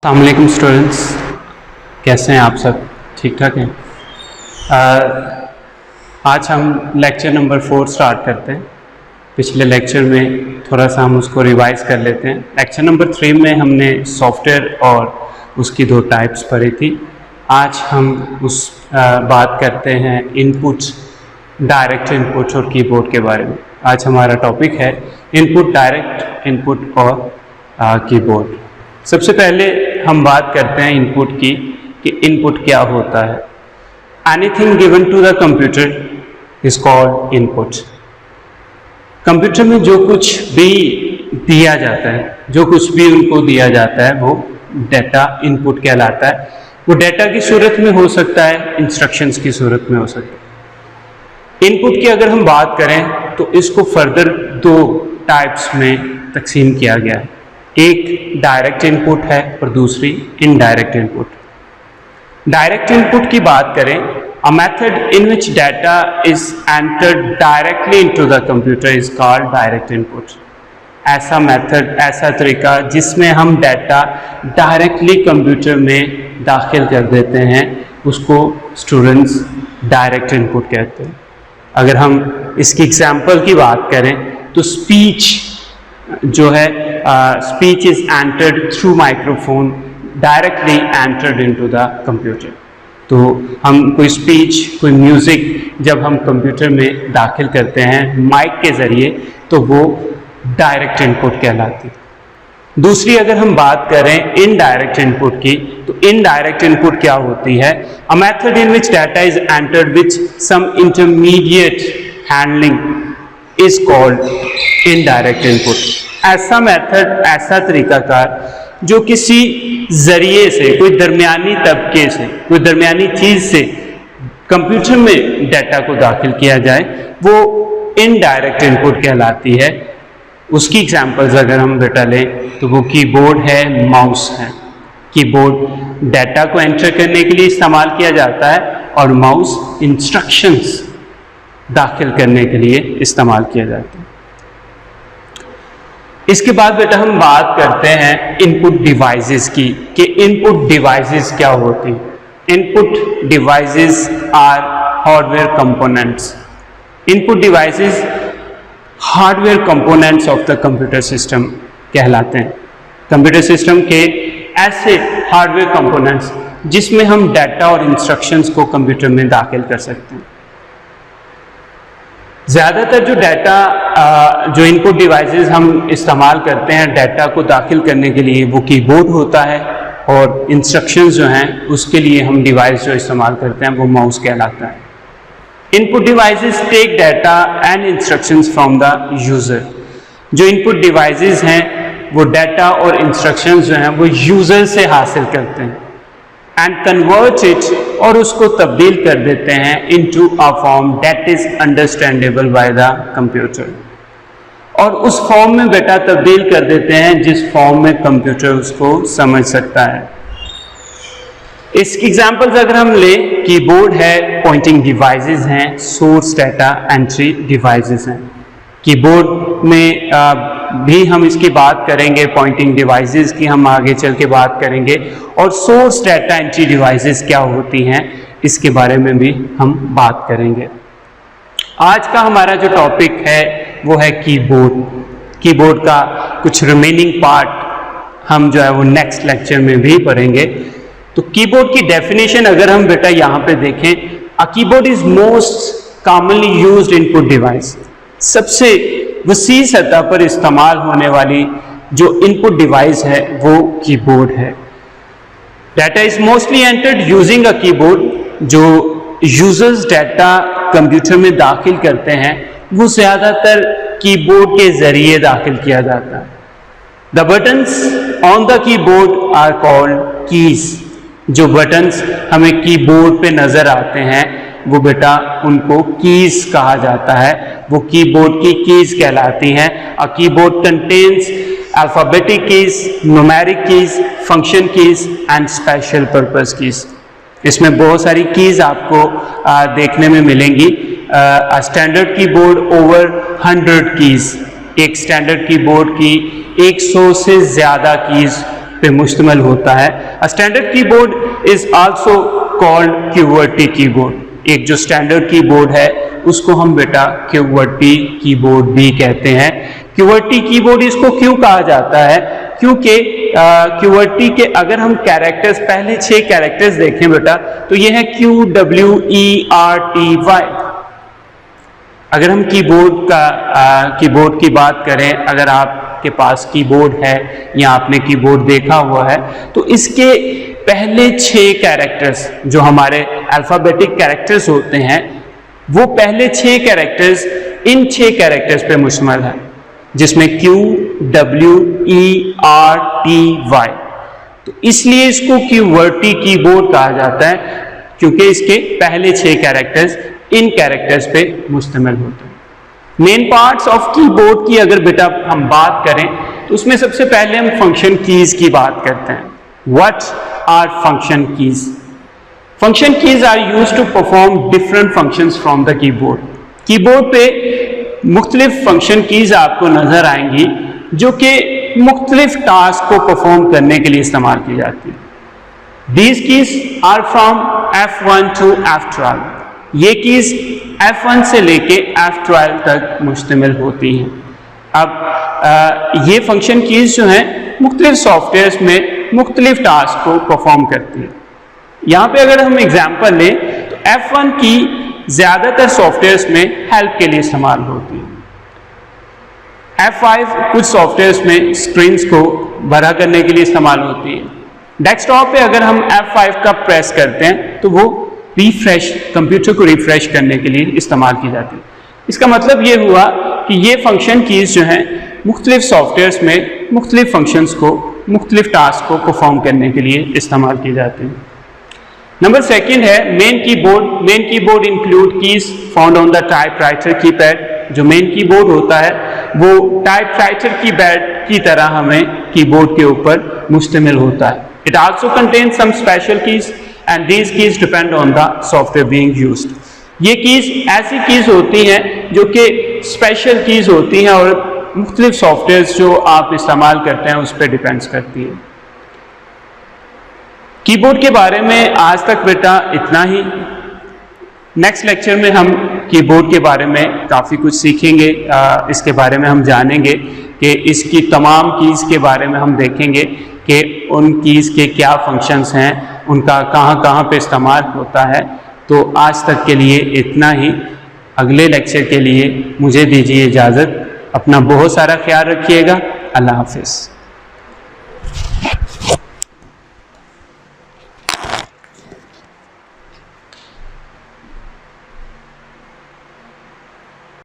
अस्सलाम वालेकुम स्टूडेंट्स, कैसे हैं आप सब? ठीक ठाक हैं? आज हम लेक्चर नंबर 4 स्टार्ट करते हैं। पिछले लेक्चर में थोड़ा सा हम उसको रिवाइज कर लेते हैं। लेक्चर नंबर 3 में हमने सॉफ्टवेयर और उसकी 2 टाइप्स पढ़ी थी। आज हम उस बात करते हैं इनपुट, डायरेक्ट इनपुट और कीबोर्ड के बारे में। आज हमारा टॉपिक है इनपुट, डायरेक्ट इनपुट और कीबोर्ड। सबसे पहले हम बात करते हैं इनपुट की कि इनपुट क्या होता है। Anything given to the computer is called input. Computer में जो कुछ भी दिया जाता है, जो कुछ भी उनको दिया जाता है, वो डेटा इनपुट कहलाता है। वो डेटा की सूरत में हो सकता है, इंस्ट्रक्शंस की सूरत में हो सकता है। इनपुट की अगर हम बात करें तो इसको फर्दर 2 टाइप्स में तकसीम किया गया है। एक डायरेक्ट इनपुट है और दूसरी इनडायरेक्ट इनपुट। डायरेक्ट इनपुट की बात करें, अ method in which data is entered directly into the computer is called direct input. ऐसा मेथड, ऐसा तरीका जिसमें हम डाटा डायरेक्टली कंप्यूटर में दाखिल कर देते हैं, उसको स्टूडेंट्स डायरेक्ट इनपुट कहते हैं। अगर हम इसकी एग्जाम्पल की बात करें तो स्पीच जो है, speech is entered through microphone directly entered into the computer. तो हम कोई स्पीच, कोई म्यूजिक जब हम कंप्यूटर में दाखिल करते हैं माइक के जरिए, तो वो डायरेक्ट इनपुट कहलाती है। दूसरी अगर हम बात करें इनडायरेक्ट इनपुट की, तो इनडायरेक्ट इनपुट क्या होती है? A method in which data is entered which some intermediate handling is called indirect input. ऐसा मेथड, ऐसा तरीकाकार जो किसी जरिए से, कोई दरमियानी तबके से, कोई दरमियानी चीज से कंप्यूटर में डाटा को दाखिल किया जाए, वो इनडायरेक्ट इनपुट कहलाती है। उसकी एग्जांपल्स अगर हम बेटा लें तो वो कीबोर्ड है, माउस है। कीबोर्ड डाटा को एंटर करने के लिए इस्तेमाल किया जाता है और माउस इंस्ट्रक्शंस दाखिल करने के लिए इस्तेमाल किया जाता है। इसके बाद बेटा हम बात करते हैं इनपुट डिवाइसेस की, कि इनपुट डिवाइसेस क्या होती हैं। Input devices are hardware components. Input devices hardware components of the computer system कहलाते हैं। कंप्यूटर सिस्टम के ऐसे हार्डवेयर कंपोनेंट्स जिसमें हम डाटा और इंस्ट्रक्शंस को कंप्यूटर में दाखिल कर सकते हैं। ज़्यादातर जो डाटा, जो इनपुट डिवाइसेस हम इस्तेमाल करते हैं डाटा को दाखिल करने के लिए, वो कीबोर्ड होता है, और इंस्ट्रक्शंस जो हैं उसके लिए हम डिवाइस जो इस्तेमाल करते हैं वो माउस कहलाता है। Input devices take data and instructions from the user. जो इनपुट डिवाइसेस हैं वो डाटा और इंस्ट्रक्शंस जो हैं वो यूज़र से हासिल करते हैं, एंड कन्वर्ट इट, और उसको तब्दील कर देते हैं into a form that is understandable by the computer. और उस फॉर्म में बेटा तब्दील कर देते हैं जिस फॉर्म में कंप्यूटर उसको समझ सकता है। इसकी एग्जांपल्स अगर हम लें, कीबोर्ड है, पॉइंटिंग डिवाइसेस हैं, सोर्स डाटा एंट्री डिवाइसेस हैं। कीबोर्ड में भी हम इसकी बात करेंगे, पॉइंटिंग डिवाइसेस की हम आगे चल के बात करेंगे, और सोर्स डाटा एंट्री डिवाइसेस क्या होती हैं इसके बारे में भी हम बात करेंगे। आज का हमारा जो टॉपिक है वो है कीबोर्ड। कीबोर्ड का कुछ रिमेनिंग पार्ट हम जो है वो नेक्स्ट लेक्चर में भी पढ़ेंगे। तो कीबोर्ड की डेफिनेशन अगर हम बेटा यहाँ पे देखें, a keyboard is most commonly used input device. सबसे वसी सतह पर इस्तेमाल होने वाली जो इनपुट डिवाइस है वो कीबोर्ड है। Data is mostly entered using a keyboard. जो यूजर्स डाटा कंप्यूटर में दाखिल करते हैं वो ज़्यादातर कीबोर्ड के जरिए दाखिल किया जाता है। The buttons on the keyboard are called keys. जो बटन्स हमें कीबोर्ड पे नजर आते हैं वो बेटा उनको कीज कहा जाता है, वो कीबोर्ड की कीज कहलाती हैं। A keyboard contains alphabetic keys, numeric keys, function keys and special purpose keys. इसमें बहुत सारी कीज आपको देखने में मिलेंगी। स्टैंडर्ड कीबोर्ड ओवर 100 कीज, एक स्टैंडर्ड कीबोर्ड की 100 से ज़्यादा कीज पे मुश्तमिल होता है। A standard keyboard is also called QWERTY keyboard. एक जो स्टैंडर्ड कीबोर्ड है उसको हम बेटा QWERTY कीबोर्ड भी कहते हैं। QWERTY कीबोर्ड इसको क्यों कहा जाता है? क्योंकि QWERTY के अगर हम कैरेक्टर्स, पहले 6 कैरेक्टर्स देखें बेटा, तो ये है QWERTY। अगर हम कीबोर्ड की बात करें, अगर आपके पास कीबोर्ड है या आपने कीबोर्ड देखा हुआ है, तो इसके पहले 6 कैरेक्टर्स जो हमारे अल्फाबेटिक कैरेक्टर्स होते हैं, वो पहले 6 कैरेक्टर्स इन 6 कैरेक्टर्स पे मुश्तमिल है, जिसमें QWERTY। तो इसलिए इसको QWERTY कीबोर्ड कहा जाता है, क्योंकि इसके पहले 6 कैरेक्टर्स इन कैरेक्टर्स पे मुश्तमिल होते हैं। मेन पार्ट्स ऑफ कीबोर्ड की अगर बेटा हम बात करें, तो उसमें सबसे पहले हम फंक्शन कीज की बात करते हैं। What are function keys? Function keys are used to perform different functions from the keyboard. Keyboard पे मुख्तलिफ फंक्शन कीज आपको नजर आएंगी जो कि मुख्तलिफ टास्क को परफॉर्म करने के लिए इस्तेमाल की जाती है। These keys are from F1 to F12। ये कीज F1 से लेके F12 तक मुश्तमिल होती हैं। अब ये फंक्शन कीज जो हैं मुख्तलिफ सॉफ्टवेयर्स में मुख्तलिफ टास्क को परफॉर्म करती हैं। यहाँ पे अगर हम एग्जाम्पल लें तो F1 की ज़्यादातर सॉफ्टवेयर्स में हेल्प के लिए इस्तेमाल होती है। F5 कुछ सॉफ्टवेयर्स में स्क्रीन्स को बड़ा करने के लिए इस्तेमाल होती है। डेस्कटॉप पे अगर हम F5 का प्रेस करते हैं तो वो रिफ्रेश, कंप्यूटर को रिफ्रेश करने के लिए इस्तेमाल की जाती है। इसका मतलब ये हुआ कि ये फंक्शन कीज जो हैं मुख्तलिफ सॉफ्टवेयर्स में मुख्तलिफ फंक्शंस को, मुख्तलिफ टास्क को परफॉर्म करने के लिए इस्तेमाल की जाती हैं। नंबर सेकंड है main keyboard. Main keyboard include keys found on the typewriter keypad. जो मेन कीबोर्ड होता है वो टाइपराइटर कीपैड की तरह हमें कीबोर्ड के ऊपर मुश्तमिल होता है। It also contains some special keys and these keys depend on the software being used। ये कीज ऐसी कीज होती हैं जो कि स्पेशल कीज होती हैं और मुख्तलिफ सॉफ्टवेयर्स जो आप इस्तेमाल करते हैं उस पर डिपेंड्स करती है। कीबोर्ड के बारे में आज तक बेटा इतना ही। नेक्स्ट लेक्चर में हम कीबोर्ड के बारे में काफ़ी कुछ सीखेंगे। इसके बारे में हम जानेंगे कि इसकी तमाम कीज़ के बारे में हम देखेंगे कि उन कीज़ के क्या फंक्शंस हैं, उनका कहाँ कहाँ पे इस्तेमाल होता है। तो आज तक के लिए इतना ही। अगले लेक्चर के लिए मुझे दीजिए इजाज़त। अपना बहुत सारा ख्याल रखिएगा। अल्लाह हाफिज़।